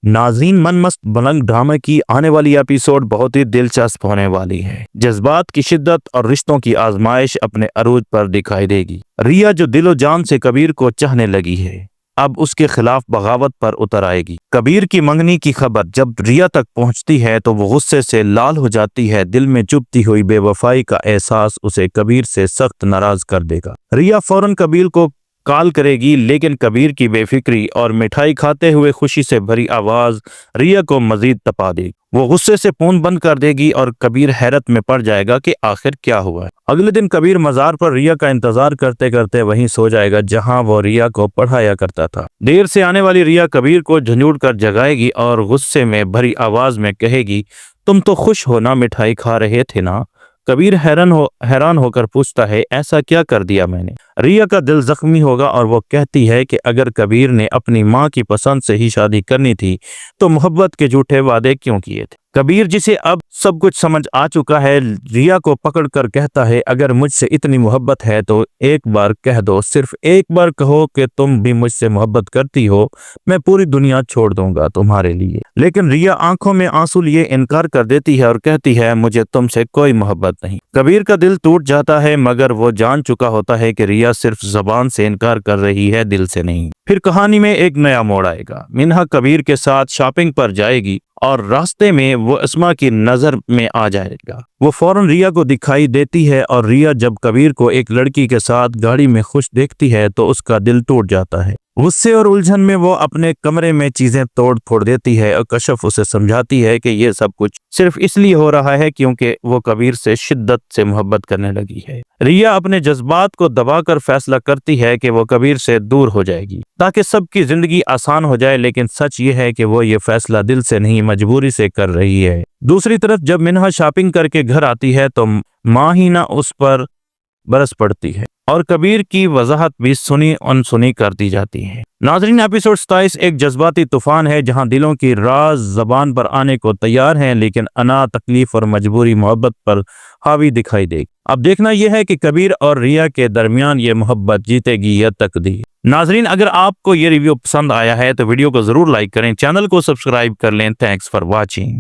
ناظرین، من مست ملنگ ڈرامے کی آنے والی ایپیسوڈ بہت ہی دلچسپ ہونے والی ہے۔ جذبات کی شدت اور رشتوں کی آزمائش اپنے عروج پر دکھائی دے گی۔ ریا جو دل و جان سے کبیر کو چاہنے لگی ہے، اب اس کے خلاف بغاوت پر اتر آئے گی۔ کبیر کی منگنی کی خبر جب ریا تک پہنچتی ہے تو وہ غصے سے لال ہو جاتی ہے۔ دل میں چبھتی ہوئی بے وفائی کا احساس اسے کبیر سے سخت ناراض کر دے گا۔ ریا فوراً کبیر کو کال کرے گی، لیکن کبیر کی بے فکری اور مٹھائی کھاتے ہوئے خوشی سے بھری آواز ریا کو مزید تپا دے گی۔ وہ غصے سے فون بند کر دے گی اور کبیر حیرت میں پڑ جائے گا کہ آخر کیا ہوا ہے۔ اگلے دن کبیر مزار پر ریا کا انتظار کرتے کرتے وہیں سو جائے گا جہاں وہ ریا کو پڑھایا کرتا تھا۔ دیر سے آنے والی ریا کبیر کو جھنجھوڑ کر جگائے گی اور غصے میں بھری آواز میں کہے گی، تم تو خوش ہو نا، مٹھائی کھا رہے تھے نا؟ کبیر حیران ہو کر پوچھتا ہے، ایسا کیا کر دیا میں نے؟ ریا کا دل زخمی ہوگا اور وہ کہتی ہے کہ اگر کبیر نے اپنی ماں کی پسند سے ہی شادی کرنی تھی تو محبت کے جھوٹے وعدے کیوں کیے تھے؟ کبیر جسے اب سب کچھ سمجھ آ چکا ہے، ریا کو پکڑ کر کہتا ہے، اگر مجھ سے اتنی محبت ہے تو ایک بار کہہ دو، صرف ایک بار کہو کہ تم بھی مجھ سے محبت کرتی ہو، میں پوری دنیا چھوڑ دوں گا تمہارے لیے۔ لیکن ریا آنکھوں میں آنسو لیے انکار کر دیتی ہے اور کہتی ہے، مجھے تم سے کوئی محبت نہیں۔ کبیر کا دل ٹوٹ جاتا ہے، مگر وہ جان چکا ہوتا ہے کہ ریا صرف زبان سے انکار کر رہی ہے، دل سے نہیں۔ پھر کہانی میں ایک نیا موڑ آئے گا۔ منہا کبیر کے ساتھ شاپنگ پر جائے گی اور راستے میں وہ اسما کی نظر میں آ جائے گا۔ وہ فوراً ریا کو دکھائی دیتی ہے اور ریا جب کبیر کو ایک لڑکی کے ساتھ گاڑی میں خوش دیکھتی ہے تو اس کا دل ٹوٹ جاتا ہے۔ غصے اور الجھن میں وہ اپنے کمرے میں چیزیں توڑ پھوڑ دیتی ہے اور کشف اسے سمجھاتی ہے کہ یہ سب کچھ صرف اس لیے ہو رہا ہے کیونکہ وہ کبیر سے شدت سے محبت کرنے لگی ہے۔ ریا اپنے جذبات کو دبا کر فیصلہ کرتی ہے کہ وہ کبیر سے دور ہو جائے گی تاکہ سب کی زندگی آسان ہو جائے، لیکن سچ یہ ہے کہ وہ یہ فیصلہ دل سے نہیں، مجبوری سے کر رہی ہے۔ دوسری طرف جب منہا شاپنگ کر کے گھر آتی ہے تو ماں ہی نہ اس پر برس پڑتی ہے اور کبیر کی وضاحت بھی سنی انسنی کر دی جاتی ہے۔ ناظرین، ایپیسوڈ 27 ایک جذباتی طوفان ہے جہاں دلوں کی راز زبان پر آنے کو تیار ہیں، لیکن انا، تکلیف اور مجبوری محبت پر حاوی دکھائی دے گی۔ اب دیکھنا یہ ہے کہ کبیر اور ریا کے درمیان یہ محبت جیتے گی یا تقدیر۔ ناظرین، اگر آپ کو یہ ریویو پسند آیا ہے تو ویڈیو کو ضرور لائک کریں، چینل کو سبسکرائب کر لیں۔ Thanks for watching.